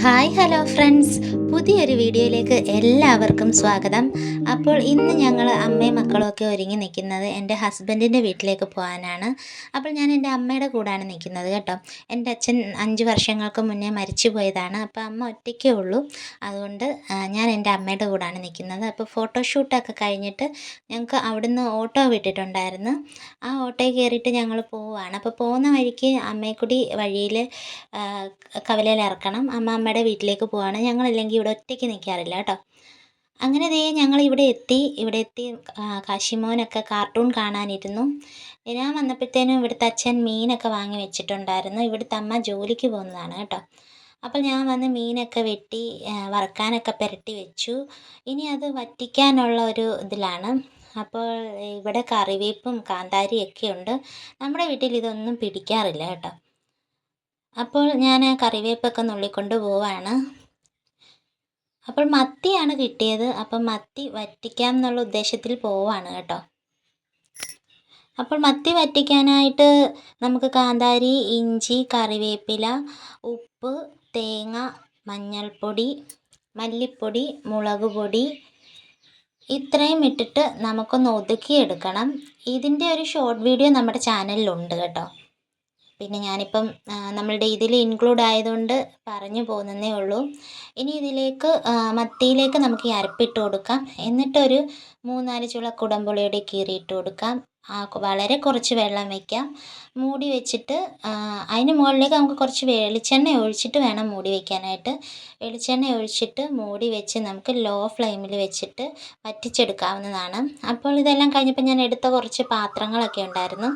Hi hello friends, പുതിയൊരു വീഡിയോയിലേക്ക് എല്ലാവർക്കും സ്വാഗതം. അപ്പോൾ ഇന്ന് ഞങ്ങൾ അമ്മയും മക്കളുമൊക്കെ ഒരുങ്ങി നിൽക്കുന്നത് എൻ്റെ ഹസ്ബൻഡിൻ്റെ വീട്ടിലേക്ക് പോകാനാണ്. അപ്പോൾ ഞാൻ എൻ്റെ അമ്മയുടെ കൂടെയാണ് നിൽക്കുന്നത് കേട്ടോ. എൻ്റെ അച്ഛൻ 5 വർഷങ്ങൾക്ക് മുന്നേ മരിച്ചു പോയതാണ്. അപ്പോൾ അമ്മ ഒറ്റയ്ക്കേ ഉള്ളൂ. അതുകൊണ്ട് ഞാൻ എൻ്റെ അമ്മയുടെ കൂടെയാണ് നിൽക്കുന്നത്. അപ്പോൾ ഫോട്ടോഷൂട്ടൊക്കെ കഴിഞ്ഞിട്ട് ഞങ്ങൾക്ക് അവിടുന്ന് ഓട്ടോ വിട്ടിട്ടുണ്ടായിരുന്നു. ആ ഓട്ടോയിൽ കയറിയിട്ട് ഞങ്ങൾ പോവുകയാണ്. അപ്പോൾ പോകുന്ന വഴിക്ക് അമ്മയെ കൂടി വഴിയിൽ കവലയിൽ ഇറക്കണം. അമ്മമ്മയുടെ വീട്ടിലേക്ക് പോവാണ്. ഞങ്ങളല്ലെങ്കിൽ ഇവിടെ ഒറ്റയ്ക്ക് നിൽക്കാറില്ല കേട്ടോ. അങ്ങനെ ദേ ഇവിടെ എത്തി കാശിമോനൊക്കെ കാർട്ടൂൺ കാണാനിരുന്നു. ഞാൻ വന്നപ്പോഴത്തേനും ഇവിടുത്തെ അച്ഛൻ മീനൊക്കെ വാങ്ങി വെച്ചിട്ടുണ്ടായിരുന്നു. ഇവിടുത്തെ അമ്മ ജോലിക്ക് പോകുന്നതാണ് കേട്ടോ. അപ്പോൾ ഞാൻ വന്ന് മീനൊക്കെ വെട്ടി വറുക്കാനൊക്കെ പുരട്ടി വെച്ചു. ഇനി അത് വറ്റിക്കാനുള്ള ഒരു ഇതിലാണ്. അപ്പോൾ ഇവിടെ കറിവേപ്പും കാന്താരിയൊക്കെ ഉണ്ട്. നമ്മുടെ വീട്ടിൽ ഇതൊന്നും പിടിക്കാറില്ല കേട്ടോ. അപ്പോൾ ഞാൻ കറിവേപ്പൊക്കെ നുള്ളിക്കൊണ്ട് പോവാണ്. അപ്പോൾ മത്തിയാണ് കിട്ടിയത്. അപ്പം മത്തി വറ്റിക്കാം എന്നുള്ള ഉദ്ദേശത്തിൽ പോവാണ് കേട്ടോ. അപ്പോൾ മത്തി വറ്റിക്കാനായിട്ട് നമുക്ക് കാന്താരി, ഇഞ്ചി, കറിവേപ്പില, ഉപ്പ്, തേങ്ങ, മഞ്ഞൾപ്പൊടി, മല്ലിപ്പൊടി, മുളക് പൊടി ഇത്രയും ഇട്ടിട്ട് നമുക്കൊന്ന് ഒതുക്കിയെടുക്കണം. ഇതിൻ്റെ ഒരു ഷോർട്ട് വീഡിയോ നമ്മുടെ ചാനലിലുണ്ട് കേട്ടോ. പിന്നെ ഞാനിപ്പം നമ്മളുടെ ഇതിൽ ഇൻക്ലൂഡ് ആയതുകൊണ്ട് പറഞ്ഞു പോകുന്നതേ ഉള്ളൂ. ഇനി മത്തിയിലേക്ക് നമുക്ക് ഈ അരപ്പിട്ട് കൊടുക്കാം. എന്നിട്ടൊരു 3-4 ചുള കുടംപുളിയുടെ കീറിയിട്ട് കൊടുക്കാം. വളരെ കുറച്ച് വെള്ളം വയ്ക്കാം. മൂടി വെച്ചിട്ട് അതിന് മുകളിലേക്ക് നമുക്ക് കുറച്ച് വെളിച്ചെണ്ണ ഒഴിച്ചിട്ട് വേണം മൂടി വയ്ക്കാനായിട്ട്. വെളിച്ചെണ്ണ ഒഴിച്ചിട്ട് മൂടി വെച്ച് നമുക്ക് ലോ ഫ്ലെയിമിൽ വെച്ചിട്ട് വറ്റിച്ചെടുക്കാവുന്നതാണ്. അപ്പോൾ ഇതെല്ലാം കഴിഞ്ഞപ്പോൾ ഞാൻ എടുത്ത കുറച്ച് പാത്രങ്ങളൊക്കെ ഉണ്ടായിരുന്നു.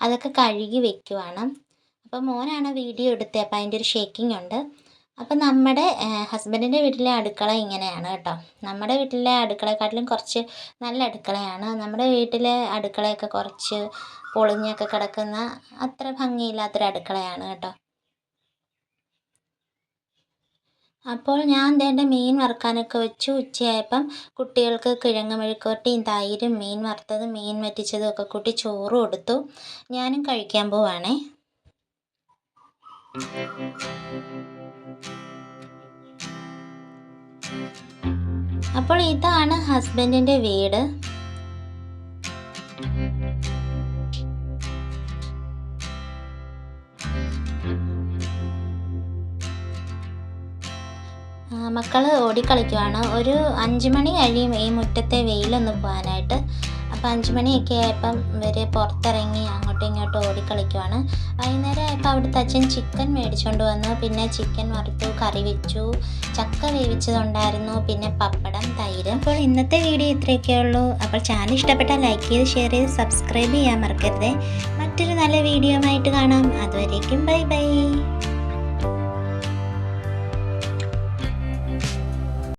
അതൊക്കെ കഴുകി വെക്കുവാണ്. അപ്പോൾ മോനാണ് വീഡിയോ എടുത്തത്. അപ്പോൾ അതിൻ്റെ ഒരു ഷേക്കിംഗ് ഉണ്ട്. അപ്പം നമ്മുടെ ഹസ്ബൻഡിൻ്റെ വീട്ടിലെ അടുക്കള ഇങ്ങനെയാണ് കേട്ടോ. നമ്മുടെ വീട്ടിലെ അടുക്കളയെക്കാട്ടിലും കുറച്ച് നല്ല അടുക്കളയാണ്. നമ്മുടെ വീട്ടിലെ അടുക്കളയൊക്കെ കുറച്ച് പൊളിഞ്ഞൊക്കെ കിടക്കുന്ന അത്ര ഭംഗിയില്ലാത്തൊരു അടുക്കളയാണ് കേട്ടോ. അപ്പോൾ ഞാൻ എൻ്റെ മീൻ വറുക്കാനൊക്കെ വെച്ചു. ഉച്ചയായപ്പം കുട്ടികൾക്ക് കിഴങ്ങ് മെഴുക്കുവരട്ടിയും തൈരും മീൻ വറുത്തതും മീൻ വറ്റിച്ചതും ഒക്കെ കൂട്ടി ചോറ് കൊടുത്തു. ഞാനും കഴിക്കാൻ പോവാണേ. അപ്പോൾ ഇതാണ് ഹസ്ബൻഡിൻ്റെ വീട്. മക്കൾ ഓടിക്കളിക്കുവാണ്. ഒരു 5 മണി കഴിയും ഈ മുറ്റത്തെ വെയിലൊന്ന് പോകാനായിട്ട്. അപ്പോൾ 5 മണിയൊക്കെ ആയപ്പം ഇവർ പുറത്തിറങ്ങി അങ്ങോട്ടും ഇങ്ങോട്ടും ഓടിക്കളിക്കുവാണ്. വൈകുന്നേരം ആയപ്പോൾ അവിടുത്തെ അച്ഛൻ ചിക്കൻ മേടിച്ചുകൊണ്ട് വന്നു. പിന്നെ ചിക്കൻ വറുത്തു, കറി വെച്ചു, ചക്ക വേവിച്ചതുണ്ടായിരുന്നു, പിന്നെ പപ്പടം, തൈര്. അപ്പോൾ ഇന്നത്തെ വീഡിയോ ഇത്രയൊക്കെ ഉള്ളൂ. അപ്പോൾ ചാനൽ ഇഷ്ടപ്പെട്ടാൽ ലൈക്ക് ചെയ്ത് ഷെയർ ചെയ്ത് സബ്സ്ക്രൈബ് ചെയ്യാൻ മറക്കരുത്. മറ്റൊരു നല്ല വീഡിയോ ആയിട്ട് കാണാം. അതുവരേക്കും ബൈ ബൈ.